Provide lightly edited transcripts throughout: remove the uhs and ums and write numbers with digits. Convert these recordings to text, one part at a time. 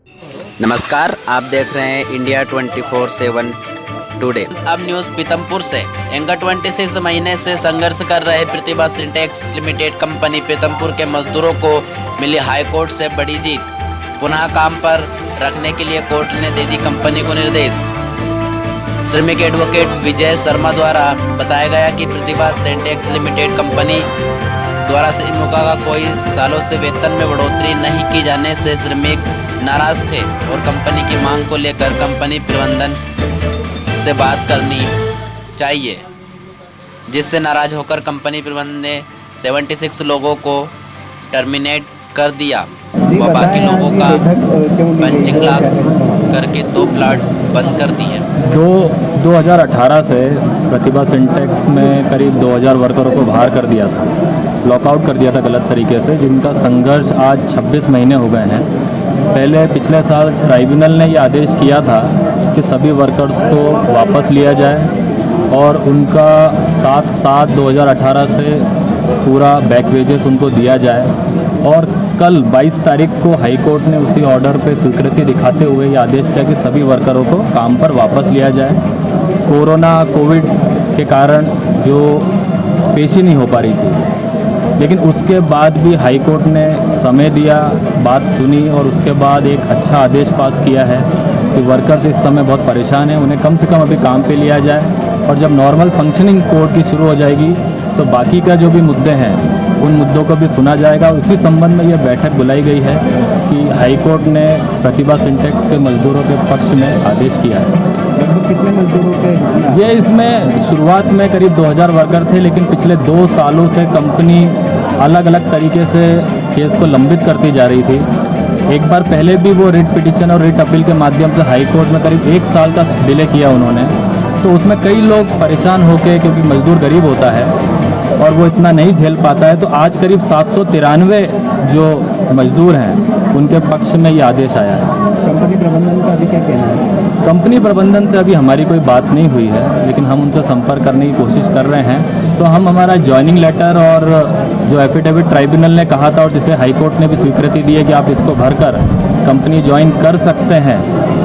नमस्कार, आप देख रहे हैं इंडिया 24/7 टुडे। अब न्यूज़ पीतमपुर से। एंगा 26 महीने से संघर्ष कर रहे प्रतिभा सिंटेक्स लिमिटेड कंपनी पीतमपुर के मजदूरों को मिली हाईकोर्ट से बड़ी जीत। पुनः काम पर रखने के लिए कोर्ट ने दे दी कंपनी को निर्देश। श्रमिक एडवोकेट विजय शर्मा द्वारा बताया गया कि प्रतिभा सिंटेक्स लिमिटेड कंपनी द्वारा श्रमिकों का कोई सालों से वेतन में बढ़ोतरी नहीं की जाने से श्रमिक नाराज थे और कंपनी की मांग को लेकर कंपनी प्रबंधन से बात करनी चाहिए, जिससे नाराज होकर कंपनी प्रबंधन ने 76 लोगों को टर्मिनेट कर दिया व बाकी लोगों का पंचिंग लॉक करके 2 प्लाट बंद कर दिए। 2018 से प्रतिभा सिंटेक्स में करीब 2000 वर्करों को बाहर कर दिया था, लॉकआउट कर दिया था गलत तरीके से, जिनका संघर्ष आज 26 महीने हो गए हैं। पहले पिछले साल ट्राइब्यूनल ने ये आदेश किया था कि सभी वर्कर्स को वापस लिया जाए और उनका 7/7/2018 से पूरा बैक वेजेस उनको दिया जाए। और कल 22 तारीख को हाई कोर्ट ने उसी ऑर्डर पे स्वीकृति दिखाते हुए ये आदेश किया कि सभी वर्करों को काम पर वापस लिया जाए। कोविड के कारण जो पेशी नहीं हो पा रही थी, लेकिन उसके बाद भी हाई कोर्ट ने समय दिया, बात सुनी और उसके बाद एक अच्छा आदेश पास किया है कि वर्कर्स इस समय बहुत परेशान हैं, उन्हें कम से कम अभी काम पे लिया जाए और जब नॉर्मल फंक्शनिंग कोर्ट की शुरू हो जाएगी तो बाकी का जो भी मुद्दे हैं उन मुद्दों को भी सुना जाएगा। उसी संबंध में यह बैठक बुलाई गई है कि हाई कोर्ट ने प्रतिभा सिंटेक्स के मजदूरों के पक्ष में आदेश किया है। लगभग कितने मजदूरों के ये इसमें शुरुआत में करीब 2000 वर्कर थे, लेकिन पिछले 2 सालों से कंपनी अलग अलग तरीके से केस को लंबित करती जा रही थी। एक बार पहले भी वो रिट पिटीशन और रिट अपील के माध्यम से हाई कोर्ट में करीब 1 साल का डिले किया उन्होंने, तो उसमें कई लोग परेशान होकर, क्योंकि मजदूर गरीब होता है और वो इतना नहीं झेल पाता है, तो आज करीब 793 जो मजदूर हैं उनके पक्ष में ये आदेश आया है। कंपनी प्रबंधन का अभी क्या कहना है? कंपनी प्रबंधन से अभी हमारी कोई बात नहीं हुई है, लेकिन हम उनसे संपर्क करने की कोशिश कर रहे हैं। तो हम हमारा ज्वाइनिंग लेटर और जो एफिडेविट ट्राइब्यूनल ने कहा था और जिसे हाई कोर्ट ने भी स्वीकृति दी है कि आप इसको भरकर कंपनी ज्वाइन कर सकते हैं,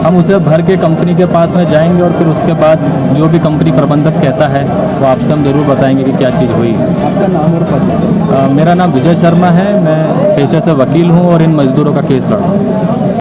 हम उसे भर के कंपनी के पास में जाएंगे और फिर उसके बाद जो भी कंपनी प्रबंधक कहता है वो आपसे हम ज़रूर बताएंगे कि क्या चीज़ हुई। आपका नाम और पद? मेरा नाम विजय शर्मा है, मैं पेशे से वकील हूँ और इन मजदूरों का केस लड़ रहा हूँ।